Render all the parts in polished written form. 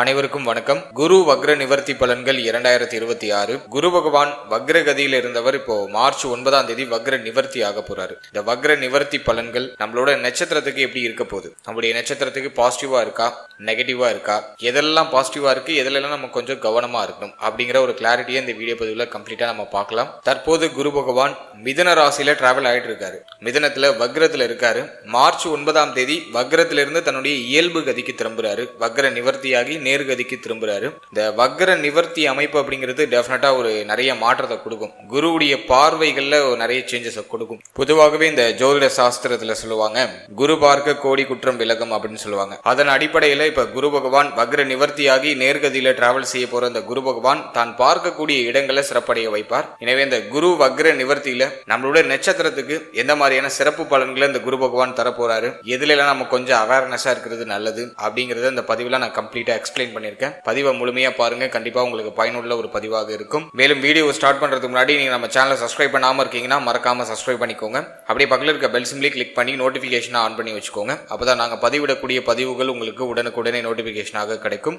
அனைவருக்கும் வணக்கம். குரு வக்ர நிவர்த்தி பலன்கள் 2026. குரு பகவான் வக்ர கதியில் இருந்தவர் இப்போ மார்ச் 9ஆம் தேதி வக்ர நிவர்த்தி ஆக போறாரு. இந்த வக்ர நிவர்த்தி பலன்கள் நம்மளோட நட்சத்திரத்துக்கு எப்படி இருக்க போகுது, நம்மளுடைய நட்சத்திரத்துக்கு பாசிட்டிவா இருக்கா நெகட்டிவா இருக்கா, எதெல்லாம் பாசிட்டிவா இருக்கு எதெல்லாம் நம்ம கொஞ்சம் கவனமா இருக்கணும் அப்படிங்கிற ஒரு கிளாரிட்டியை இந்த வீடியோ பதிவுல கம்ப்ளீட்டா நம்ம பார்க்கலாம். தற்போது குரு பகவான் மிதுன ராசியில டிராவல் ஆயிட்டு இருக்காரு. மிதுனத்துல வக்ரத்துல இருக்காரு. மார்ச் 9ஆம் தேதி வக்ரத்திலிருந்து தன்னுடைய இயல்பு கதிக்கு திரும்புறாரு. வக்ர நிவர்த்தியாகி நேர்கதிக்கு திரும்புறாரு. இந்த வக்ர நிவர்த்தி அமைப்பு அப்படிங்கிறது டெஃபினட்டா ஒரு நிறைய மாற்றத்தை கொடுக்கும். குருவுடைய பார்வைகள்ல நிறைய சேஞ்சஸ் கொடுக்கும். பொதுவாகவே இந்த ஜோதிட சாஸ்திரத்துல சொல்லுவாங்க, குரு பார்க்க கோடி குற்றம் விலகும் அப்படின்னு சொல்லுவாங்க. அதன் அடிப்படையில இப்ப குரு பகவான் வக்ர நிவர்த்தியாகி நேர்கதியில டிராவல் செய்ய போற இந்த குரு பகவான் தான் பார்க்கக்கூடிய இடங்களை சிறப்படைய வைப்பார். எனவே இந்த குரு வக்ர நிவர்த்தியில நம்மளுடைய நட்சத்திரத்துக்கு எந்த மாதிரியான சிறப்பு பலன்களை இந்த குரு பகவான் தரப்போறாரு, எதுல எல்லாம் நம்ம கொஞ்சம் அவேர்னஸா இருக்கிறது நல்லது அப்படிங்கறத இந்த பதிவுல நான் கம்ப்ளீட்டா எக்ஸ்பிளைன் பண்ணிருக்கேன். பதிவை முழுமையா பாருங்க, கண்டிப்பா உங்களுக்கு பயனுள்ள ஒரு பதிவாக இருக்கும். மேலும் வீடியோ ஸ்டார்ட் பண்றதுக்கு முன்னாடி நீங்க நம்ம சேனலை சப்ஸ்கிரைப் பண்ணாம இருக்கீங்கன்னா மறக்காம சப்ஸ்கிரைப் பண்ணிக்கோங்க. அப்படியே பக்கத்துல இருக்க பெல் சிம்பிளை கிளிக் பண்ணி நோட்டிபிகேஷன் ஆன் பண்ணி வச்சுக்கோங்க. அப்பதான் நாங்க பதிவிடக்கூடிய பதிவுகள் உங்களுக்கு உடனுக்குடனே நோட்டிபிகேஷனாக கிடைக்கும்.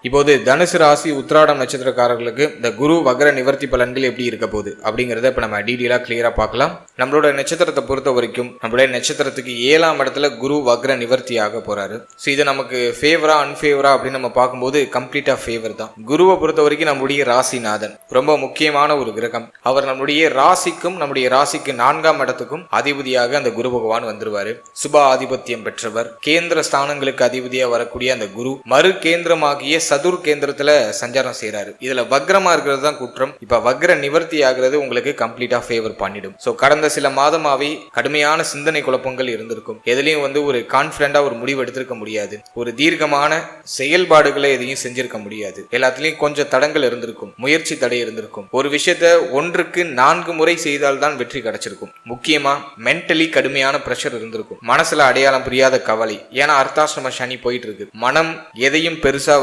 இப்போது தனுசு ராசி உத்திராடம் நட்சத்திரக்காரர்களுக்கு இந்த குரு வக்ர நிவர்த்தி பலன்கள் எப்படி இருக்க போகுது அப்படிங்கறத இப்ப நம்ம டீடைலா கிளியரா பார்க்கலாம். நம்மளோட நட்சத்திரத்தை பொறுத்த வரைக்கும் நம்மளுடைய நட்சத்திரத்துக்கு 7ஆம் இடத்துல குரு வக்ர நிவர்த்தி ஆக போறாரு. இது நமக்கு ஃபேவரா அன்ஃபேவரா அப்படின்னு நம்ம பார்க்கும்போது கம்ப்ளீட்டா ஃபேவர் தான். குருவை பொறுத்த வரைக்கும் நம்முடைய ராசிநாதன் ரொம்ப முக்கியமான ஒரு கிரகம். அவர் நம்முடைய ராசிக்கும் நம்முடைய ராசிக்கு 4ஆம் இடத்துக்கும் அதிபதியாக அந்த குரு பகவான் வந்துருவாரு. சுப ஆதிபத்தியம் பெற்றவர். கேந்திர ஸ்தானங்களுக்கு அதிபதியா வரக்கூடிய அந்த குரு மறு கேந்திரமாகிய சதுர் கேந்திரத்துல சஞ்சாரம் செய்யறாரு. இதுல வக்ரமா இருக்கிறது தான் குற்றம். இப்ப வக்ர நிவர்த்தி ஆகிறது உங்களுக்கு கம்ப்ளீட்டா ஃபேவர் பண்ணிடும். சோ கடந்த சில மாதமாவே கடுமையான சிந்தனை குழப்பங்கள் இருந்திருக்கும். எதுலயும் ஒரு கான்பிடண்டா ஒரு முடிவு எடுத்திருக்க முடியாது. ஒரு தீர்க்கமான செயல்பாடுகளை எதையும் செஞ்சிருக்க முடியாது. எல்லாத்துலயும் கொஞ்சம் தடங்கள் இருந்திருக்கும். முயற்சி தடை இருந்திருக்கும். ஒரு விஷயத்த 1க்கு 4 முறை செய்தால்தான் வெற்றி கிடைச்சிருக்கும். முக்கியமா மென்டலி கடுமையான பிரஷர் இருந்திருக்கும். மனசுல அடையாளம் புரியாத கவலை. ஏன்னா அர்த்தாசிரம சனி போயிட்டு இருக்கு. மனம் எதையும் பெருசா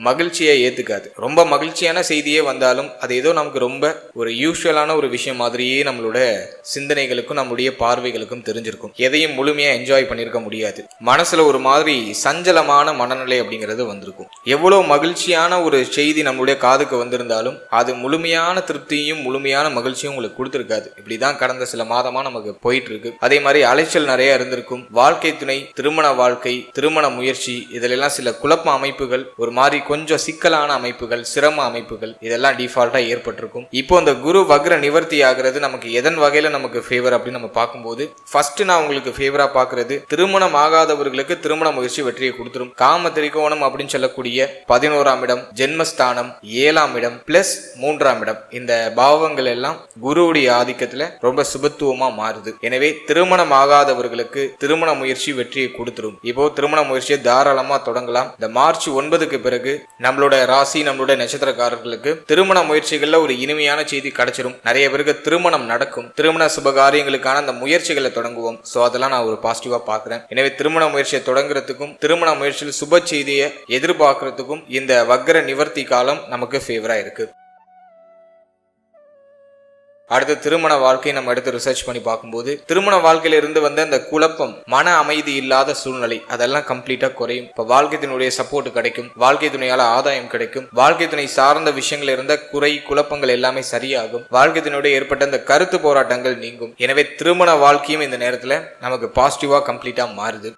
மகிழ்ச்சியை ஏத்துக்காது. ரொம்ப மகிழ்ச்சியான செய்தியே வந்தாலும் அது ஏதோ நமக்கு ரொம்ப ஒரு யூஸ்வலான ஒரு விஷயம் மாதிரியே நம்மளோட சிந்தனைகளுக்கும் நம்மளுடைய பார்வைகளுக்கும் தெரிஞ்சிருக்கும். எதையும் முழுமையா என்ஜாய் பண்ணிருக்க முடியாது. மனசுல ஒரு மாதிரி சஞ்சலமான மனநிலை அப்படிங்கிறது வந்திருக்கும். எவ்வளவு மகிழ்ச்சியான ஒரு செய்தி நம்மளுடைய காதுக்கு வந்திருந்தாலும் அது முழுமையான திருப்தியும் முழுமையான மகிழ்ச்சியும் உங்களுக்கு கொடுத்திருக்காது. இப்படிதான் கடந்த சில மாதமா நமக்கு போயிட்டு இருக்கு. அதே மாதிரி அலைச்சல் நிறைய இருந்திருக்கும். வாழ்க்கை துணை, திருமண வாழ்க்கை, திருமண முயற்சி, இதிலெல்லாம் சில குழப்ப அமைப்புகள், ஒரு மாதிரி கொஞ்சம் சிக்கலான அமைப்புகள், சிரம அமைப்புகள் இதெல்லாம் டிஃபால்ட்டா ஏற்பட்டிருக்கும். இப்போ இந்த குரு வக்ர நிவர்த்தி ஆகிறது நமக்கு எதன் வகையில நமக்கு ஃபேவர் அப்படின்னு நம்ம பார்க்கும்போது, ஃபர்ஸ்ட் நான் உங்களுக்கு ஃபேவரா பார்க்கிறது திருமணம் ஆகாதவர்களுக்கு திருமண முயற்சி வெற்றியை கொடுத்துரும். காம திரிகோணம் அப்படின்னு சொல்லக்கூடிய 11ஆம் இடம், ஜென்மஸ்தானம், 7ஆம் இடம் பிளஸ் 3ஆம் இடம், இந்த பாவங்கள் எல்லாம் குருவுடைய ஆதிக்கத்துல ரொம்ப சுபத்துவமா மாறுது. எனவே திருமணம் ஆகாதவர்களுக்கு திருமண முயற்சி வெற்றியை கொடுத்துரும். இப்போ திருமண முயற்சியை தாராளமா தொடங்கலாம். இந்த மார்ச் 9க்கு பிறகு நம்மளோட ராசி நம்மளோட நட்சத்திரக்காரர்களுக்கு திருமண முயற்சிகள்ல ஒரு இனிமையான செய்தி கிடைச்சிரும். நிறைய பேருக்கு திருமணம் நடக்கும். திருமண சுபகாரியங்களுக்கான அந்த முயற்சிகளை தொடங்குவோம். சோ அதெல்லாம் நான் ஒரு பாசிட்டிவா பாக்குறேன். எனவே திருமண முயற்சியை தொடங்குறதுக்கும் திருமண முயற்சியில் சுப செய்தியை எதிர்பார்க்கறதுக்கும் இந்த வக்ர நிவர்த்தி காலம் நமக்கு ஃபேவரா இருக்கு. அடுத்து திருமண வாழ்க்கையை நம்ம எடுத்து ரிசர்ச் பண்ணி பார்க்கும்போது திருமண வாழ்க்கையில இருந்து வந்த அந்த குழப்பம், மன அமைதி இல்லாத சூழ்நிலை அதெல்லாம் கம்ப்ளீட்டா குறையும். இப்ப வாழ்க்கை துணையுடைய சப்போர்ட் கிடைக்கும். வாழ்க்கை துணையால ஆதாயம் கிடைக்கும். வாழ்க்கை துணை சார்ந்த விஷயங்கள் இருந்த குறை குழப்பங்கள் எல்லாமே சரியாகும். வாழ்க்கை துணையுடைய ஏற்பட்ட அந்த கருத்து போராட்டங்கள் நீங்கும். எனவே திருமண வாழ்க்கையும் இந்த நேரத்துல நமக்கு பாசிட்டிவா கம்ப்ளீட்டா மாறுது.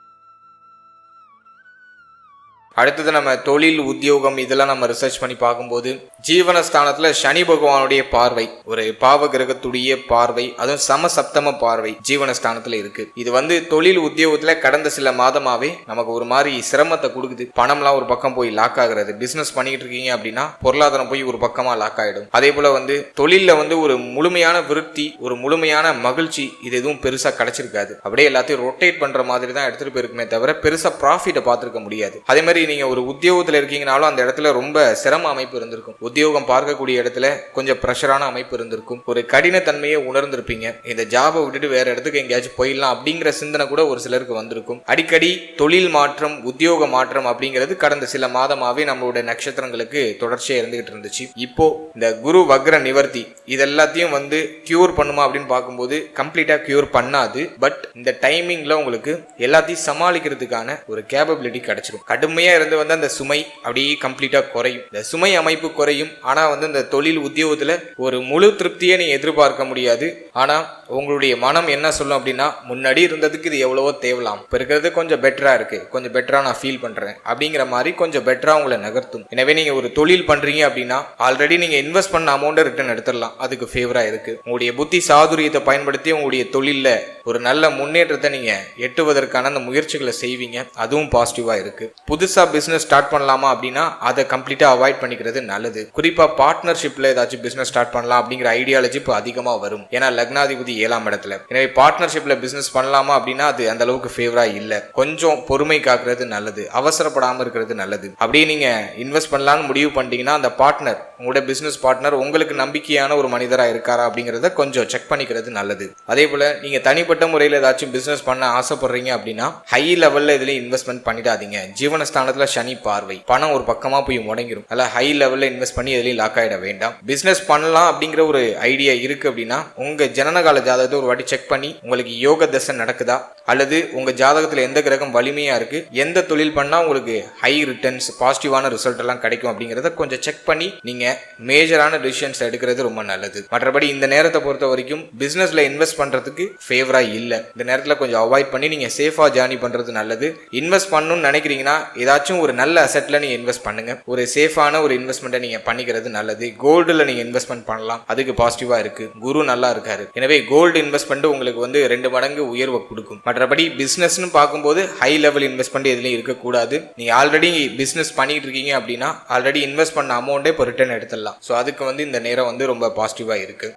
அடுத்தது நம்ம தொழில், உத்தியோகம் இதெல்லாம் நம்ம ரிசர்ச் பண்ணி பார்க்கும்போது ஜீவனஸ்தானத்துல சனி பகவானுடைய பார்வை, ஒரு பாவ கிரகத்துடைய பார்வை, அதுவும் சமசப்தம பார்வை ஜீவனஸ்தானத்துல இருக்கு. இது தொழில் உத்தியோகத்துல கடந்த சில மாதமாவே நமக்கு ஒரு மாதிரி சிரமத்தை கொடுக்குது. பணம்லாம் ஒரு பக்கம் போய் லாக் ஆகுறது. பிசினஸ் பண்ணிட்டு இருக்கீங்க அப்படின்னா பொருளாதாரம் போய் ஒரு பக்கமா லாக் ஆயிடும். அதே போல தொழில ஒரு முழுமையான விருத்தி, ஒரு முழுமையான மகிழ்ச்சி இது எதுவும் பெருசா கிடைச்சிருக்காது. அப்படியே எல்லாத்தையும் ரொட்டேட் பண்ற மாதிரி தான் எடுத்துட்டு போயிருக்குமே தவிர பெருசா ப்ராஃபிட்டை பார்த்திருக்க முடியாது. அதே மாதிரி சரி நீங்க ஒரு உத்தியோகத்துல இருக்கீங்கனாலும் அந்த இடத்துல ரொம்ப சிரம அமைப்பு இருந்திருக்கும். உத்தியோகம் பார்க்கக்கூடிய இடத்துல கொஞ்சம் பிரஷரான அமைப்பு இருந்திருக்கும். ஒரு கடினத்தன்மையை உணர்ந்திருப்பீங்க. இந்த ஜாபை விட்டுட்டு வேற இடத்துக்கு எங்கேயாச்சும் போயிடலாம் அப்படிங்கிற சிந்தனை கூட ஒரு சிலருக்கு வந்திருக்கும். அடிக்கடி தொழில் மாற்றம், உத்தியோக மாற்றம் அப்படிங்கிறது கடந்த சில மாதமாவே நம்மளுடைய நட்சத்திரங்களுக்கு தொடர்ச்சியா இருந்துகிட்டு இருந்துச்சு. இப்போ இந்த குரு வக்ர நிவர்த்தி இதெல்லாத்தையும் வந்து கியூர் பண்ணுமா அப்படின்னு பார்க்கும்போது கம்ப்ளீட்டா கியூர் பண்ணாது. பட் இந்த டைமிங்ல உங்களுக்கு எல்லாத்தையும் சமாளிக்கிறதுக்கான ஒரு கேப்பபிலிட்டி கிடைச்சிடும். கடுமையா இருந்து வந்து அந்த சுமை அப்படியே கம்ப்ளீட்டா குறையும். இந்த சுமை அமைப்பு குறையும். ஆனா வந்து இந்த தொழில் உத்தியோகத்துல ஒரு முழு திருப்தியை நீங்க எதிர்பார்க்க முடியாது. ஆனா உங்களுடைய மனம் என்ன சொல்லும் அப்படின்னா, முன்னாடி இருந்ததுக்கு இது எவ்வளவோ தேவலாம், இப்போ இருக்கிறது கொஞ்சம் பெட்டரா இருக்கு, கொஞ்சம் பெட்டரா நான் ஃபீல் பண்றேன் அப்படிங்கிற மாதிரி கொஞ்சம் பெட்டரா உங்களை நகர்த்தும். எனவே நீங்க ஒரு தொழில் பண்றீங்க அப்படின்னா ஆல்ரெடி நீங்க இன்வெஸ்ட் பண்ண அமௌண்ட்டை ரிட்டர்ன் எடுத்துடலாம். அதுக்கு ஃபேவரா இருக்கு. உங்களுடைய புத்தி சாதுரியத்தை பயன்படுத்தி உங்களுடைய தொழில்ல ஒரு நல்ல முன்னேற்றத்தை நீங்க எட்டுவதற்கான அந்த முயற்சிகளை செய்வீங்க. அதுவும் பாசிட்டிவா இருக்கு. புதுசா பிசினஸ் ஸ்டார்ட் பண்ணலாமா அப்படின்னா அதை கம்ப்ளீட்டா அவாய்ட் பண்ணிக்கிறது நல்லது. குறிப்பா பார்ட்னர்ஷிப்ல ஏதாச்சும் பிசினஸ் ஸ்டார்ட் பண்ணலாம் அப்படிங்கிற ஐடியாலஜி இப்போ அதிகமா வரும். ஏன்னா லக்னாதிபதி 7ஆம் இடத்துல. எனவே பார்ட்னர்ஷிப்ல பிசினஸ் பண்ணலாமா அப்படின்னா அது அந்த அளவுக்கு ஃபேவரா இல்ல. கொஞ்சம் பொறுமை காக்குறது நல்லது. அவசரப்படாம இருக்கிறது நல்லது. அப்படியே நீங்க இன்வெஸ்ட் பண்ணலாம்னு முடிவு பண்ணிட்டீங்கன்னா அந்த பார்ட்னர், உங்களோட பிசினஸ் பார்ட்னர் உங்களுக்கு நம்பிக்கையான ஒரு மனிதரா இருக்காரா அப்படிங்கறத கொஞ்சம் செக் பண்ணிக்கிறது நல்லது. அதே போல நீங்க தனிப்பட்ட முறையில் ஏதாச்சும் பிசினஸ் பண்ண ஆசைப்படுறீங்க அப்படின்னா ஹை லெவல்ல இதுல இன்வெஸ்ட்மெண்ட் பண்ணிடாதீங்க. ஜீவனஸ்தானத்துல சனி பார்வை, பணம் ஒரு பக்கமா போய் முடங்கிடும். அல்ல ஹை லெவல்ல இன்வெஸ்ட் பண்ணி எதுலையும் லாக் ஆயிட வேண்டாம். பிசினஸ் பண்ணலாம் அப்படிங்கிற ஒரு ஐடியா இருக்கு அப்படின்னா உங்க ஜனனகால ஜாதகத்தை ஒரு வாட்டி செக் பண்ணி உங்களுக்கு யோக தசை நடக்குதா அல்லது உங்க ஜாதகத்துல எந்த கிரகம் வலிமையா இருக்கு, எந்த தொழில் பண்ணா உங்களுக்கு ஹை ரிட்டர்ன்ஸ், பாசிட்டிவான ரிசல்ட் எல்லாம் கிடைக்கும் அப்படிங்கறத கொஞ்சம் செக் பண்ணி நீங்க மேஜரான டிசிஷன்ஸ் எடுக்கிறது ரொம்ப நல்லது. மற்றபடி இந்த நேரத்தை பொறுத்த வரைக்கும் பிசினஸ்ல இன்வெஸ்ட் பண்றதுக்கு ஃபேவரா இல்ல. இந்த நேரத்துல கொஞ்சம் அவாய்ட் பண்ணி நீங்க சேஃபா ஜர்னி பண்றது நல்லது. இன்வெஸ்ட் பண்ணணும்னு நினைக்கிறீங்கன்னா ஏதாச்சும் ஒரு நல்ல அசெட்ல நீங்க இன்வெஸ்ட் பண்ணுங்க. ஒரு சேஃபான ஒரு இன்வெஸ்ட்மெண்ட்டை நீங்க பண்ணிக்கிறது நல்லது. கோல்டுல நீங்க இன்வெஸ்ட்மெண்ட் பண்ணலாம். அதுக்கு பாசிட்டிவா இருக்கு. குரு நல்லா இருக்காரு. எனவே கோல்டு இன்வெஸ்ட்மெண்ட் உங்களுக்கு வந்து 2 மடங்கு உயர்வை கொடுக்கும். மற்றபடி பிசினஸ்னு பார்க்கும்போது ஹை லெவல் இன்வெஸ்ட்மெண்ட் எதுலையும் இருக்கக்கூடாது. நீங்க ஆல்ரெடி பிசினஸ் பண்ணிட்டு இருக்கீங்க அப்படின்னா ஆல்ரெடி இன்வெஸ்ட் பண்ண அமௌண்ட்டே இப்போ ரிட்டர்ன் எடுத்துடலாம். ஸோ அதுக்கு வந்து இந்த நேரம் வந்து ரொம்ப பாசிட்டிவா இருக்கு.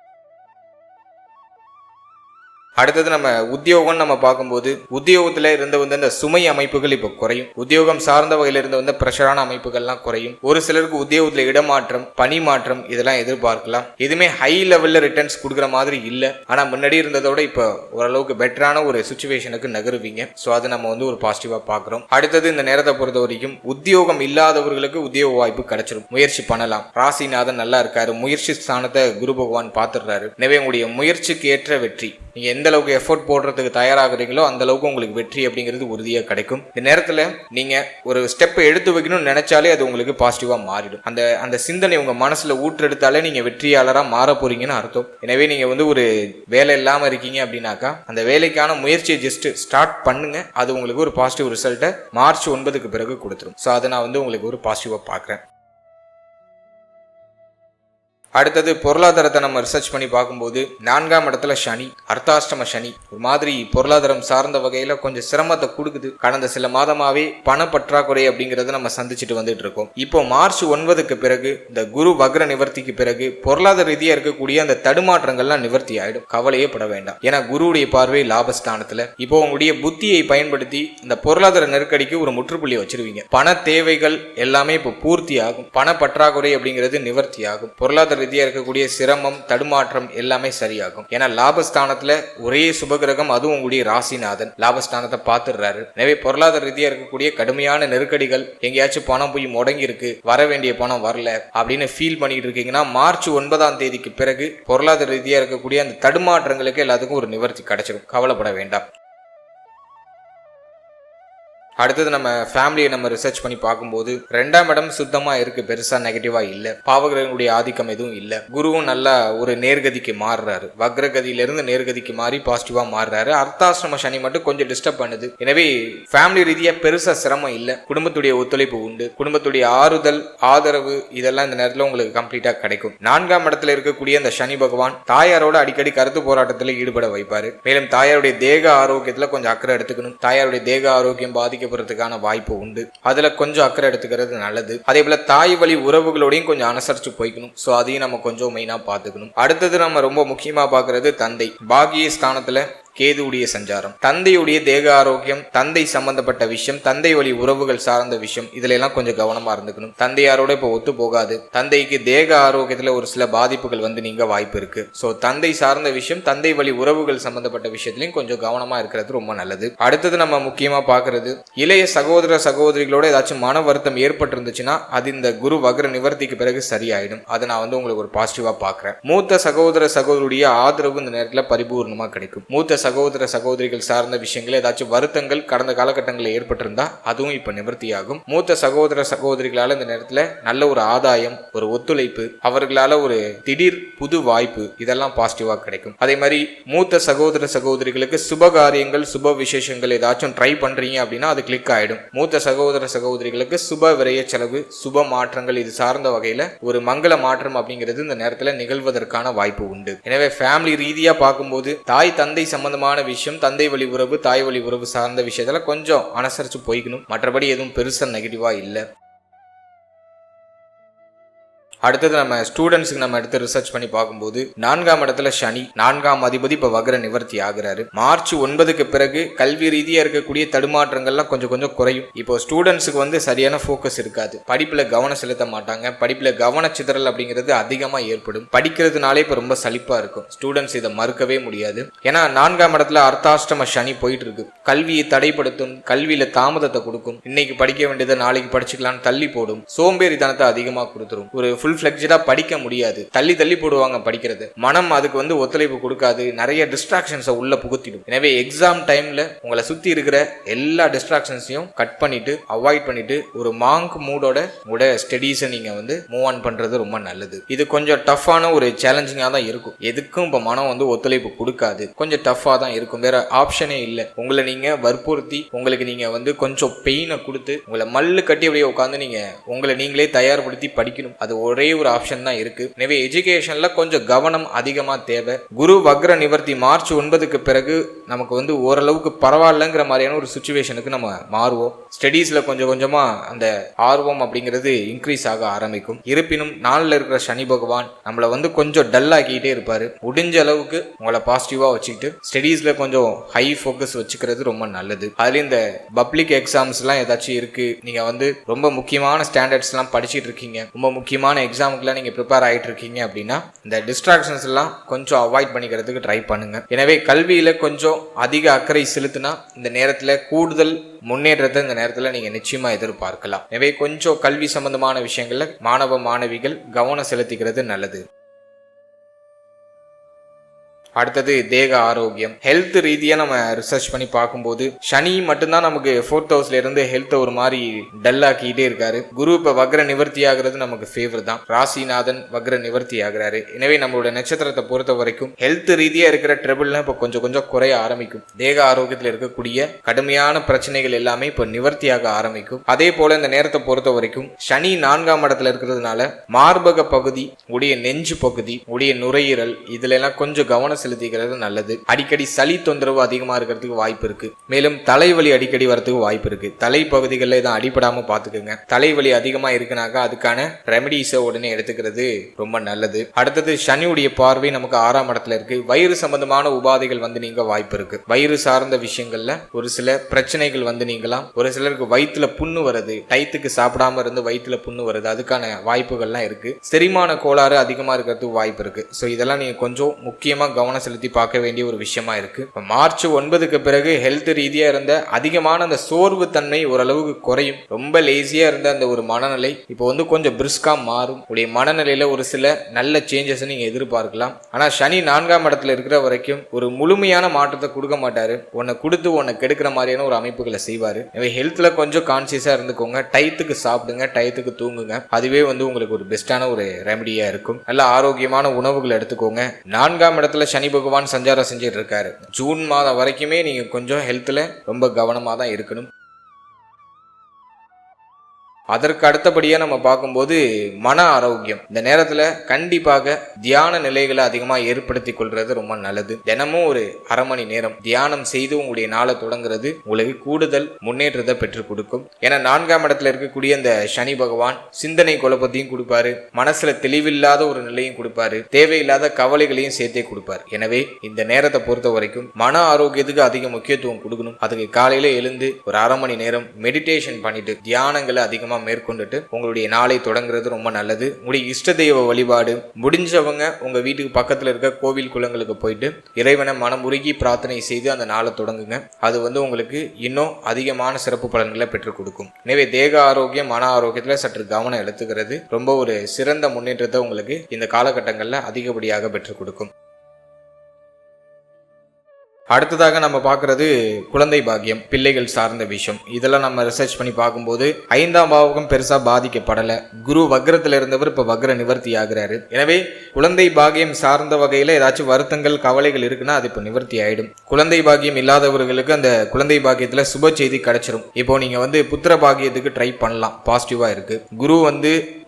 அடுத்தது நம்ம உத்தியோகம் நம்ம பார்க்கும்போது உத்தியோகத்துல இருந்து வந்து அந்த சுமை அமைப்புகள் இப்போ குறையும். உத்தியோகம் சார்ந்த வகையில இருந்து வந்து பிரஷரான அமைப்புகள்லாம் குறையும். ஒரு சிலருக்கு உத்தியோகத்துல இடமாற்றம், பணி மாற்றம் இதெல்லாம் எதிர்பார்க்கலாம். எதுவுமே ஹை லெவல்ல ரிட்டர்ன்ஸ் கொடுக்குற மாதிரி இல்லை. ஆனா முன்னாடி இருந்ததோட இப்போ ஓரளவுக்கு பெட்டரான ஒரு சுச்சுவேஷனுக்கு நகருவீங்க. ஸோ அது நம்ம வந்து ஒரு பாசிட்டிவா பார்க்குறோம். அடுத்தது இந்த நேரத்தை பொறுத்த வரைக்கும் உத்தியோகம் இல்லாதவர்களுக்கு உத்தியோக வாய்ப்பு கிடைச்சிடும். முயற்சி பண்ணலாம். ராசிநாதன் நல்லா இருக்காரு. முயற்சி ஸ்தானத்தை குரு பகவான் பார்த்துடுறாரு. எனவே உங்களுடைய முயற்சிக்கு ஏற்ற வெற்றி, நீங்க எந்த அளவுக்கு எஃபோர்ட் போடுறதுக்கு தயாராகிறீங்களோ அந்த அளவுக்கு உங்களுக்கு வெற்றி அப்படிங்கிறது உறுதியா கிடைக்கும். இந்த நேரத்துல நீங்க ஒரு ஸ்டெப் எடுத்து வைக்கணும்னு நினைச்சாலே அது உங்களுக்கு பாசிட்டிவா மாறிடும். அந்த சிந்தனை உங்க மனசுல ஊற்றெடுத்தாலே நீங்க வெற்றியாளரா மாற போறீங்கன்னு அர்த்தம். எனவே நீங்க வந்து ஒரு வேலை இல்லாம இருக்கீங்க அப்படின்னாக்கா அந்த வேலைக்கான முயற்சியை ஜஸ்ட் ஸ்டார்ட் பண்ணுங்க. அது உங்களுக்கு ஒரு பாசிட்டிவ் ரிசல்ட்டை மார்ச் 9க்கு பிறகு கொடுத்துரும். ஸோ அதை நான் வந்து உங்களுக்கு ஒரு பாசிட்டிவா பார்க்குறேன். அடுத்தது பொருளாதாரத்தை நம்ம ரிசர்ச் பண்ணி பார்க்கும்போது 4ஆம் இடத்துல சனி, அர்த்தாஷ்டம சனி ஒரு மாதிரி பொருளாதாரம் சார்ந்த வகையில கொஞ்சம் சிரமத்தை கொடுக்குது. கடந்த சில மாதமாவே பண பற்றாக்குறை அப்படிங்கறத நம்ம சந்திச்சுட்டு வந்துட்டு இருக்கோம். இப்போ மார்ச் 9க்கு பிறகு இந்த குரு வக்ர நிவர்த்திக்கு பிறகு பொருளாதார ரீதியா இருக்கக்கூடிய அந்த தடுமாற்றங்கள்லாம் நிவர்த்தி ஆயிடும். கவலையே பட வேண்டாம். ஏன்னா குருவுடைய பார்வை லாபஸ்தானத்துல. இப்போ உங்களுடைய புத்தியை பயன்படுத்தி இந்த பொருளாதார நெருக்கடிக்கு ஒரு முற்றுப்புள்ளி வச்சிருவீங்க. பண தேவைகள் எல்லாமே இப்போ பூர்த்தி ஆகும். பண பற்றாக்குறை அப்படிங்கிறது நிவர்த்தி ஆகும். பொருளாதார ரீதியா இருக்கக்கூடிய சிரமம், தடுமாற்றம் எல்லாமே சரியாகும். ஏன்னா லாபஸ்தானத்துல ஒரே சுபகிரகம், அதுவும் உங்களுடைய ராசிநாதன் லாபஸ்தானத்தை பார்த்துடுறாரு. எனவே பொருளாதார ரீதியா இருக்கக்கூடிய கடுமையான நெருக்கடிகள், எங்கேயாச்சும் பணம் போய் முடங்கி இருக்கு, வர வேண்டிய பணம் வரல அப்படின்னு ஃபீல் பண்ணிட்டு இருக்கீங்கன்னா மார்ச் 9ஆம் தேதிக்கு பிறகு பொருளாதார ரீதியா இருக்கக்கூடிய அந்த தடுமாற்றங்களுக்கு எல்லாத்துக்கும் ஒரு நிவர்த்தி கிடைச்சிடும். கவலைப்பட வேண்டாம். அடுத்தது நம்ம ஃபேமிலியை நம்ம ரிசர்ச் பண்ணி பார்க்கும்போது 2ஆம் இடம் சுத்தமா இருக்கு. பெருசா நெகட்டிவா இல்ல. பாவகிரகங்களுடைய ஆதிக்கம் எதுவும் இல்ல. குருவும் நல்லா ஒரு நேர்கதிக்கு மாறுறாரு. வக்ரகதியிலிருந்து நேர்கதிக்கு மாறி பாசிட்டிவா மாறுறாரு. அர்த்தாசிரம சனி மட்டும் கொஞ்சம் டிஸ்டர்ப் பண்ணுது. எனவே ஃபேமிலி ரீதியா பெருசா சிரமம் இல்ல. குடும்பத்துடைய ஒத்துழைப்பு உண்டு. குடும்பத்துடைய ஆறுதல், ஆதரவு இதெல்லாம் இந்த நேரத்தில் உங்களுக்கு கம்ப்ளீட்டா கிடைக்கும். 4ஆம் இடத்துல இருக்கக்கூடிய அந்த சனி பகவான் தாயாரோட அடிக்கடி கருத்து போராட்டத்தில் ஈடுபட வைப்பாரு. மேலும் தாயாருடைய தேக ஆரோக்கியத்துல கொஞ்சம் அக்கறை எடுத்துக்கணும். தாயாருடைய தேக ஆரோக்கியம் பாதிக்க போறதுக்கான வாய்ப்பு உண்டு. அதுல கொஞ்சம் அக்கறை எடுத்துக்கிறது நல்லது. அதே போல தாய் வழி உறவுகளோடையும் கொஞ்சம் அனுசரிச்சு போய்க்கணும். சோ அதையும் நம்ம கொஞ்சம் மெயினா பார்த்துக்கணும். அடுத்தது நம்ம ரொம்ப முக்கியமா பார்க்கறது தந்தை. பாகிய ஸ்தானத்துல கேதுவுடைய சஞ்சாரம். தந்தையுடைய தேக ஆரோக்கியம், தந்தை சம்பந்தப்பட்ட விஷயம், தந்தை வழி உறவுகள் சார்ந்த விஷயம், இதுல எல்லாம் கொஞ்சம் கவனமா இருந்துக்கணும். தந்தையாரோட இப்ப ஒத்து போகாது. தந்தைக்கு தேக ஆரோக்கியத்துல ஒரு சில பாதிப்புகள் வந்து நீங்க வாய்ப்பு இருக்கு. சோ தந்தை சார்ந்த விஷயம், தந்தை வழி உறவுகள் சம்பந்தப்பட்ட விஷயத்திலையும் கொஞ்சம் கவனமா இருக்கிறது ரொம்ப நல்லது. அடுத்தது நம்ம முக்கியமா பாக்குறது, இளைய சகோதர சகோதரிகளோட ஏதாச்சும் மன வருத்தம் ஏற்பட்டிருந்துச்சுன்னா அது இந்த குரு வக்ர நிவர்த்திக்கு பிறகு சரியாயிடும். அதை நான் வந்து உங்களுக்கு ஒரு பாசிட்டிவா பாக்குறேன். மூத்த சகோதர சகோதரியுடைய ஆதரவு இந்த நேரத்துல பரிபூர்ணமா கிடைக்கும். மூத்த சகோதர சகோதரிகள் சார்ந்த விஷயங்கள் ஏதாச்சும் வருத்தங்கள் கடந்த காலகட்டங்களில் ஏற்பட்டிருந்தா அதுவும் இப்ப நிவர்த்தியாகும். மூத்த சகோதர சகோதரிகளால இந்த நேரத்துல நல்ல ஒரு ஆதாயம், ஒரு ஒத்துழைப்பு, அவர்களால ஒரு திடீர் புது வாய்ப்பு, இதெல்லாம் பாசிட்டிவா கிடைக்கும். அதே மாதிரி மூத்த சகோதர சகோதரிகளுக்கு சுப காரியங்கள், சுப விசேஷங்கள் ஏதாச்சும் ட்ரை பண்றீங்க அப்படின்னா அது கிளிக் ஆயிடும். மூத்த சகோதர சகோதரிகளுக்கு சுப விரய செலவு, சுப மாற்றங்கள் இது சார்ந்த வகையில ஒரு மங்கள மாற்றம் அப்படிங்கிறது இந்த நேரத்துல நிகழ்வதற்கான வாய்ப்பு உண்டு. எனவே ஃபேமிலி ரீதியா பார்க்கும்போது தாய் தந்தை சம்பந்தமான விஷயம், தந்தை வழி உறவு, தாய் வழி உறவு சார்ந்த விஷயத்துல கொஞ்சம் அனுசரிச்சு போய்க்கணும். மற்றபடி எதுவும் பெருசா நெகட்டிவா இல்லை. அடுத்தது நம்ம ஸ்டூடெண்ட்ஸ்க்கு நம்ம எடுத்து ரிசர்ச் பண்ணி பார்க்கும்போது 4ஆம் இடத்துல சனி, 4ஆம் அதிபதி இப்ப வக்ர நிவர்த்தி ஆகிறாரு. மார்ச் 9க்கு பிறகு கல்வி ரீதியா இருக்கக்கூடிய தடுமாற்றங்கள்லாம் கொஞ்சம் கொஞ்சம் குறையும். இப்போ ஸ்டூடெண்ட்ஸுக்கு வந்து சரியான ஃபோக்கஸ் இருக்காது, படிப்புல கவனம் செலுத்த மாட்டாங்க, படிப்புல கவன சிதறல் அப்படிங்கிறது அதிகமா ஏற்படும். படிக்கிறதுனாலே இப்ப ரொம்ப சலிப்பா இருக்கும். ஸ்டூடெண்ட்ஸ் இதை மறுக்கவே முடியாது. ஏன்னா 4ஆம் இடத்துல அர்த்தாஷ்டம சனி போயிட்டு இருக்கு. கல்வியை தடைப்படுத்தும், கல்வியில தாமதத்தை கொடுக்கும், இன்னைக்கு படிக்க வேண்டியதை நாளைக்கு படிச்சுக்கலாம்னு தள்ளி போடும், சோம்பேறித்தனத்தை அதிகமா கொடுத்துரும். ஒரு ஃபுல் ஃபிளெக்ஜடா படிக்க முடியாது, தள்ளி தள்ளி போடுவாங்க படிக்கிறது. மனம் அதுக்கு வந்து ஒத்துழைப்பு கொடுக்காது, நிறைய டிஸ்ட்ராக்ஷன்ஸை உள்ள புகுத்திடும். எனவே எக்ஸாம் டைம்ல உங்களை சுத்தி இருக்கிற எல்லா டிஸ்ட்ராக்ஷன்ஸையும் கட் பண்ணிட்டு, அவாய்ட் பண்ணிட்டு, ஒரு மாங்க் மூடோட உங்களோட ஸ்டடீஸை நீங்க வந்து மூவ் ஆன் பண்றது ரொம்ப நல்லது. இது கொஞ்சம் டஃப்பான ஒரு சேலஞ்சிங்கா தான் இருக்கும். எதுக்கும் இப்ப மனம் வந்து ஒத்துழைப்பு கொடுக்காது, கொஞ்சம் டஃபா தான் இருக்கும். வேற ஆப்ஷனே இல்லை. உங்களை நீங்க வற்புறுத்தி, உங்களுக்கு நீங்க வந்து கொஞ்சம் பெயினை கொடுத்து, உங்களை மல்லு கட்டி அப்படியே உட்காந்து நீங்க உங்களை நீங்களே தயார்படுத்தி படிக்கணும். அது ஒரே ஒரு ஆப்ஷன் தான் இருக்கு. எனவே எஜுகேஷன்ல கொஞ்சம் கவனம் அதிகமா தேவை. குரு வக்ர நிவர்த்தி மார்ச் 9க்கு பிறகு நமக்கு வந்து ஓரளவுக்கு பரவாயில்லங்கிற மாதிரியான ஒரு சிச்சுவேஷனுக்கு நம்ம மாறுவோம். ஸ்டடீஸ்ல கொஞ்சம் கொஞ்சமா அந்த ஆர்வம் அப்படிங்கிறது இன்க்ரீஸ் ஆக ஆரம்பிக்கும். இருப்பினும் நாளில் இருக்கிற சனி பகவான் நம்மளை வந்து கொஞ்சம் டல் ஆக்கிட்டே இருப்பாரு. முடிஞ்ச அளவுக்கு உங்களை பாசிட்டிவா வச்சுக்கிட்டு ஸ்டடீஸ்ல கொஞ்சம் ஹை ஃபோக்கஸ் வச்சுக்கிறது ரொம்ப நல்லது. அதுல இந்த பப்ளிக் எக்ஸாம்ஸ் எல்லாம் ஏதாச்சும் இருக்கு, நீங்க வந்து ரொம்ப முக்கியமான ஸ்டாண்டர்ட்ஸ் எல்லாம் படிச்சுட்டு இருக்கீங்க, ரொம்ப முக்கியமான எக்ஸாமுக்குலாம் நீங்க ப்ரிப்பேர் ஆகிட்டு இருக்கீங்க அப்படின்னா இந்த டிஸ்ட்ராக்ஷன்ஸ் எல்லாம் கொஞ்சம் அவாய்ட் பண்ணிக்கிறதுக்கு ட்ரை பண்ணுங்க. எனவே கல்வியில கொஞ்சம் அதிக அக்கறை செலுத்தினா இந்த நேரத்துல கூடுதல் முன்னேற்றத்தை இந்த நேரத்துல நீங்க நிச்சயமா எதிர்பார்க்கலாம். எனவே கொஞ்சம் கல்வி சம்பந்தமான விஷயங்கள்ல மாணவ மாணவிகள் கவனம் செலுத்திக்கிறது நல்லது. அடுத்தது தேக ஆரோக்கியம், ஹெல்த் ரீதியா நம்ம ரிசர்ச் பண்ணி பார்க்கும்போது சனி மட்டும்தான் நமக்கு 4th ஹவுஸ்ல இருந்து ஹெல்த் ஒரு மாதிரி டல் ஆக்கிட்டே இருக்காரு. குரு இப்ப வக்ர நிவர்த்தி ஆகிறது நமக்கு ஃபேவர் தான். ராசிநாதன் வக்ர நிவர்த்தி ஆகிறாரு. எனவே நம்மளோட நட்சத்திரத்தை பொறுத்த வரைக்கும் ஹெல்த் ரீதியா இருக்கிற ட்ரபிள்லாம் இப்ப கொஞ்சம் கொஞ்சம் குறைய ஆரம்பிக்கும். தேக ஆரோக்கியத்தில் இருக்கக்கூடிய கடுமையான பிரச்சனைகள் எல்லாமே இப்ப நிவர்த்தியாக ஆரம்பிக்கும். அதே போல இந்த நேரத்தை பொறுத்த வரைக்கும் சனி 4ஆம் இடத்துல இருக்கிறதுனால மார்பக பகுதி, உடைய நெஞ்சு பகுதி, உடைய நுரையீரல், இதுல எல்லாம் கொஞ்சம் கவனம் செலுத்திக்கிறது நல்லது. அடிக்கடி சளி தொந்தரவு அதிகமா இருக்கிறதுக்கு வாய்ப்பு இருக்கு. மேலும் தலைவலி அடிக்கடி வரதுக்கு வாய்ப்பு இருக்கு. தலை பகுதிகளில் தான் அடிபடாம பாத்துக்கோங்க. தலைவலி அதிகமா இருக்குனாக்கா அதுக்கான ரெமடிஸை உடனே எடுத்துக்கிறது ரொம்ப நல்லது. அடுத்தது சனியுடைய பார்வை நமக்கு 6ஆம் இடத்துல இருக்கு. வயிறு சம்பந்தமான உபாதைகள் வந்து நீங்க வாய்ப்பு இருக்கு. வயிறு சார்ந்த விஷயங்கள்ல ஒரு சில பிரச்சனைகள் வந்து நீங்களாம். ஒரு சிலருக்கு வயிற்றுல புண்ணு வருது, டயத்துக்கு சாப்பிடாம இருந்து வயிற்றுல புண்ணு வருது, அதுக்கான வாய்ப்புகள்லாம் இருக்கு. செரிமான கோளாறு அதிகமா இருக்கிறதுக்கு வாய்ப்பு இருக்கு. ஸோ இதெல்லாம் நீங்க கொஞ்சம் முக்கியமா கவனம் செலுத்தி பார்க்க வேண்டிய ஒரு விஷயமா இருக்கு. மார்ச் 9க்கு பிறகு ஹெல்த் ரீதியா இருந்த அதிகமான அந்த சோர்வு தன்மை ஓரளவுக்கு குறையும். ரொம்ப லேசியா இருந்த அந்த ஒரு மனநிலை இப்போ வந்து கொஞ்சம் பிரிஸ்கா மாறும். உடைய மனநிலையில ஒரு சில நல்ல சேஞ்சஸ் நீங்க எதிர்பார்க்கலாம். ஆனா சனி 4ஆம் இடத்துல இருக்கிற வரைக்கும் ஒரு முழுமையான மாற்றத்தை கொடுக்க மாட்டாரு. உன்னை கொடுத்து உன்னை கெடுக்கிற மாதிரியான ஒரு அமைப்புகளை செய்வாரு. எனவே ஹெல்த்ல கொஞ்சம் கான்சியஸா இருந்துக்கோங்க. டயத்துக்கு சாப்பிடுங்க, டயத்துக்கு தூங்குங்க. அதுவே வந்து உங்களுக்கு ஒரு பெஸ்டான ஒரு ரெமடியா இருக்கும். நல்ல ஆரோக்கியமான உணவுகள் எடுத்துக்கோங்க. 4ஆம் இடத்துல சனி பகவான் சஞ்சாரம் செஞ்சுட்டு இருக்காரு. ஜூன் மாதம் வரைக்குமே நீங்க கொஞ்சம் ஹெல்த்ல ரொம்ப கவனமா தான் இருக்கணும். அதற்கு அடுத்தபடியா நம்ம பார்க்கும்போது மன ஆரோக்கியம். இந்த நேரத்துல கண்டிப்பாக தியான நிலைகளை அதிகமா ஏற்படுத்தி கொள்றது ரொம்ப நல்லது. தினமும் ஒரு அரை மணி நேரம் தியானம் செய்து உங்களுடைய நாளை தொடங்குறது உங்களுக்கு கூடுதல் முன்னேற்றத்தை பெற்றுக் கொடுக்கும். ஏன்னா 4ஆம் இடத்துல இருக்கக்கூடிய இந்த சனி பகவான் சிந்தனை குழப்பத்தையும் கொடுப்பாரு, மனசுல தெளிவில்லாத ஒரு நிலையும் கொடுப்பாரு, தேவையில்லாத கவலைகளையும் சேர்த்தே கொடுப்பாரு. எனவே இந்த நேரத்தை பொறுத்த வரைக்கும் மன ஆரோக்கியத்துக்கு அதிக முக்கியத்துவம் கொடுக்கணும். அதுக்கு காலையில எழுந்து ஒரு அரை மணி நேரம் மெடிடேஷன் பண்ணிட்டு தியானங்களை அதிகமா மேற்கொண்டுட்டு உங்களுடைய நாளை தொடங்குறது ரொம்ப நல்லது. உங்களுடைய இஷ்ட தெய்வ வழிபாடு முடிஞ்சவங்க உங்க வீட்டுக்கு பக்கத்துல இருக்க கோவில் குளங்களுக்கு போயிட்டு இறைவனை மனமுருகி பிரார்த்தனை செய்து அந்த நாளை தொடங்குங்க. அது உங்களுக்கு இன்னும் அதிகமான சிறப்பு பலன்களை பெற்றுக் கொடுக்கும். எனவே தேக ஆரோக்கியம் மன ஆரோக்கியத்துல சற்று கவனம் எடுத்துக்கிறது ரொம்ப ஒரு சிறந்த முன்னேற்றத்தை உங்களுக்கு இந்த காலகட்டங்கள்ல அதிகப்படியாக பெற்றுக் கொடுக்கும். அடுத்ததாக நம்ம பார்க்கறது குழந்தை பாக்கியம், பிள்ளைகள் சார்ந்த விஷயம். இதெல்லாம் நம்ம ரிசர்ச் பண்ணி பார்க்கும்போது 5ஆம் பாவகம் பெருசா பாதிக்கப்படல. குரு வக்ரத்துல இருந்தவர் இப்ப வக்ர நிவர்த்தி ஆகிறாரு. எனவே குழந்தை பாக்கியம் சார்ந்த வகையில ஏதாச்சும் வருத்தங்கள் கவலைகள் இருக்குன்னா அது இப்ப நிவர்த்தி ஆயிடும். குழந்தை பாக்கியம் இல்லாதவர்களுக்கு அந்த குழந்தை பாக்கியத்துல சுப செய்தி கிடைச்சிரும். இப்போ நீங்க புத்திர பாக்கியத்துக்கு ட்ரை பண்ணலாம், பாசிட்டிவா இருக்கு. குரு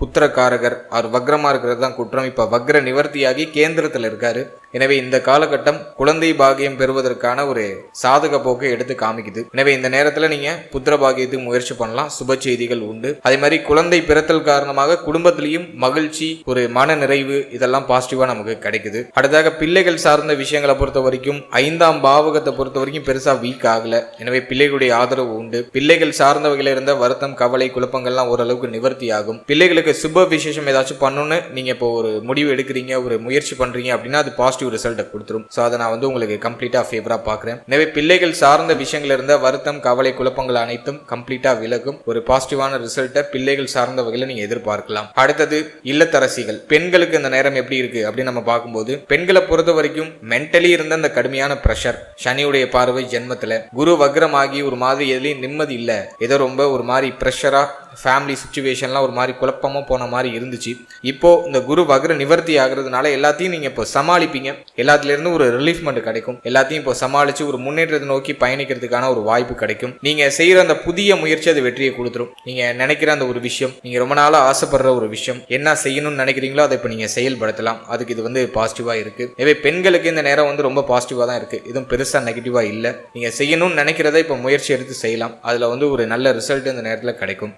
புத்திரக்காரகர், அவர் வக்ரமா இருக்கிறது தான் குற்றம். இப்ப வக்ர நிவர்த்தியாகி கேந்திரத்துல இருக்காரு. எனவே இந்த காலகட்டம் குழந்தை பாக்கியம் பெறுவதற்கான ஒரு சாதக போக்கை எடுத்து காமிக்குது. எனவே இந்த நேரத்துல நீங்க புத்திர பாக்கியத்துக்கு முயற்சி பண்ணலாம், சுப செய்திகள் உண்டு. அதே மாதிரி குழந்தை பிறத்தல் காரணமாக குடும்பத்திலையும் மகிழ்ச்சி, ஒரு மன நிறைவு, இதெல்லாம் பாசிட்டிவா நமக்கு கிடைக்குது. அடுத்ததாக பிள்ளைகள் சார்ந்த விஷயங்களை பொறுத்த வரைக்கும் 5ஆம் பாவகத்தை பொறுத்த வரைக்கும் பெருசா வீக் ஆகல. எனவே பிள்ளைகளுடைய ஆதரவு உண்டு. பிள்ளைகள் சார்ந்த வகையில இருந்த வருத்தம் கவலை குழப்பங்கள்லாம் ஓரளவுக்கு நிவர்த்தி ஆகும். பிள்ளைகளுக்கு சுப விசேஷம் ஏதாச்சும் பண்ணணும்னு நீங்க இப்போ ஒரு முடிவு எடுக்கிறீங்க, ஒரு முயற்சி பண்றீங்க அப்படின்னா அது பாசிட்டிவ் ரிசல்ட் கொடுத்துரும். சோ அதை நான் உங்களுக்கு கம்ப்ளீட்டா ஃபேவரா பார்க்கிறேன். எனவே பிள்ளைகள் சார்ந்த விஷயங்கள் இருந்த வருத்தம் கவலை குழப்பங்கள் அனைத்தும் கம்ப்ளீட்டா விலகும். ஒரு பாசிட்டிவான ரிசல்ட்டை பிள்ளைகள் சார்ந்த வகையில நீங்க எதிர்பார்க்கலாம். அடுத்தது இல்லத்தரசிகள், பெண்களுக்கு இந்த நேரம் எப்படி இருக்கு அப்படின்னு நம்ம பார்க்கும்போது பெண்களை பொறுத்த வரைக்கும் மென்டலி இருந்த அந்த கடுமையான பிரஷர், சனியுடைய பார்வை ஜென்மத்துல, குரு வக்ரமாகி ஒரு மாதிரி எதுலையும் நிம்மதி இல்ல, ஏதோ ரொம்ப ஒரு மாதிரி பிரஷரா ஃபேமிலி சிச்சுவேஷன்லாம் ஒரு மாதிரி குழப்பமா போன மாதிரி இருந்துச்சு. இப்போ இந்த குரு வக்ர நிவர்த்தி ஆகுறதுனால எல்லாத்தையும் நீங்க இப்போ சமாளிப்பீங்க. எல்லாத்துல இருந்து ஒரு ரிலீஃப்மெண்ட் கிடைக்கும். எல்லாத்தையும் இப்போ சமாளிச்சு ஒரு முன்னேற்றத்தை நோக்கி பயணிக்கிறதுக்கான ஒரு வாய்ப்பு கிடைக்கும். நீங்க செய்யற அந்த புதிய முயற்சி அது வெற்றியை கொடுத்துரும். நீங்க நினைக்கிற அந்த ஒரு விஷயம், நீங்க ரொம்ப நாளா ஆசைப்படுற ஒரு விஷயம், என்ன செய்யணும்னு நினைக்கிறீங்களோ அதை இப்போ நீங்க செயல்படுத்தலாம். அதுக்கு இது பாசிட்டிவா இருக்கு. எனவே பெண்களுக்கு இந்த நேரம் ரொம்ப பாசிட்டிவா தான் இருக்கு. இதுவும் பெருசா நெகட்டிவா இல்ல. நீங்க செய்யணும்னு நினைக்கிறத இப்போ முயற்சி எடுத்து செய்யலாம். அதுல ஒரு நல்ல ரிசல்ட் இந்த நேரத்துல கிடைக்கும்.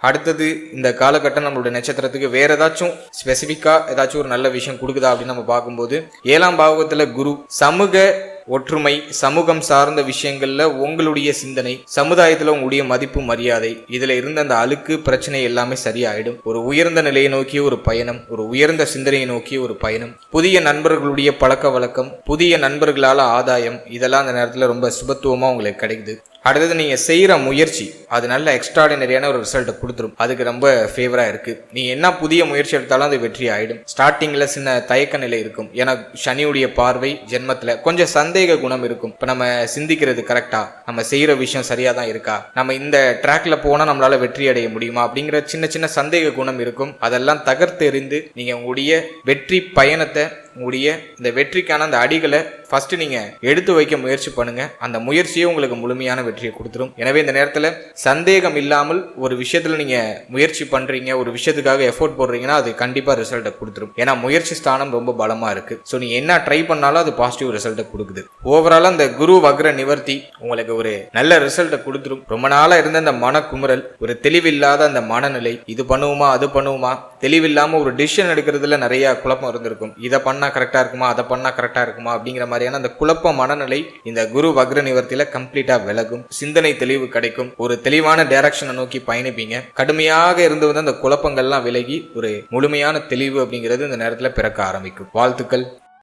அடுத்தது இந்த காலகட்டம் நம்மளுடைய நட்சத்திரத்துக்கு வேற ஏதாச்சும் ஸ்பெசிபிக்கா ஏதாச்சும் ஒரு நல்ல விஷயம் கொடுக்குதா அப்படின்னு நம்ம பார்க்கும்போது 7ஆம் பாவகத்துல குரு சமூக ஒற்றுமை, சமூகம் சார்ந்த விஷயங்கள்ல உங்களுடைய சிந்தனை, சமுதாயத்துல உங்களுடைய மதிப்பு மரியாதை, இதுல இருந்த அந்த அழுக்கு பிரச்சனை எல்லாமே சரியாயிடும். ஒரு உயர்ந்த நிலையை நோக்கிய ஒரு பயணம், ஒரு உயர்ந்த சிந்தனையை நோக்கிய ஒரு பயணம், புதிய நண்பர்களுடைய பழக்க வழக்கம், புதிய நண்பர்களால ஆதாயம், இதெல்லாம் அந்த நேரத்துல ரொம்ப சுபத்துவமா உங்களுக்கு கிடைக்குது. அடுத்தது நீங்க செய்யற முயற்சி அது நல்ல எக்ஸ்ட்ராடினரியான ஒரு ரிசல்ட்டை கொடுத்துரும். அதுக்கு ரொம்ப ஃபேவரா இருக்கு. நீங்க என்ன புதிய முயற்சி எடுத்தாலும் அது வெற்றி ஆயிடும். ஸ்டார்டிங்ல சின்ன தயக்க நிலை இருக்கும். ஏன்னா சனியுடைய பார்வை ஜென்மத்துல கொஞ்சம் சந்தேக குணம் இருக்கும். இப்ப நம்ம சிந்திக்கிறது கரெக்டா, நம்ம செய்யற விஷயம் சரியா தான் இருக்கா, நம்ம இந்த ட்ராக்ல போனா நம்மளால வெற்றி அடைய முடியுமா அப்படிங்கிற சின்ன சின்ன சந்தேக குணம் இருக்கும். அதெல்லாம் தகர்த்தெறிந்து நீங்க உங்களுடைய வெற்றி பயணத்தை, உங்களுடைய இந்த வெற்றிக்கான அந்த அடிகளை ஃபர்ஸ்ட் நீங்க எடுத்து வைக்க முயற்சி பண்ணுங்க. அந்த முயற்சியே உங்களுக்கு முழுமையான வெற்றியை கொடுத்துரும். எனவே இந்த நேரத்துல சந்தேகம் இல்லாமல் ஒரு விஷயத்துல நீங்க முயற்சி பண்றீங்க, ஒரு விஷயத்துக்காக எஃபோர்ட் போடுறீங்கன்னா அது கண்டிப்பா ரிசல்ட்டை கொடுத்துரும். ஏன்னா முயற்சி ஸ்தானம் ரொம்ப பலமா இருக்கு. ஸோ நீங்க என்ன ட்ரை பண்ணாலும் அது பாசிட்டிவ் ரிசல்ட்டை கொடுக்குது. ஓவராலா இந்த குரு வக்ர நிவர்த்தி உங்களுக்கு ஒரு நல்ல ரிசல்ட்டை கொடுத்துரும். ரொம்ப நாளா இருந்த அந்த மன குமுறல், ஒரு தெளிவில்லாத அந்த மனநிலை, இது பண்ணுவோமா அது பண்ணுவோமா, தெளிவில்லாம ஒரு டிசிஷன் எடுக்கிறதுல நிறைய குழப்பம் இருந்திருக்கும். இதை பண்ணா கரெக்டா இருக்குமா, அதை பண்ணா கரெக்டா இருக்குமா அப்படிங்கிற மாதிரியான அந்த குழப்ப மனநிலை இந்த குரு வக்ர நிவர்த்தியில கம்ப்ளீட்டா விலகும். சிந்தனை தெளிவு கிடைக்கும். ஒரு தெளிவான டைரக்ஷனை நோக்கி பயணிப்பீங்க. கடுமையாக இருந்து அந்த குழப்பங்கள்லாம் விலகி ஒரு முழுமையான தெளிவு அப்படிங்கிறது இந்த நேரத்துல பிறக்க ஆரம்பிக்கும். வாழ்த்துக்கள்.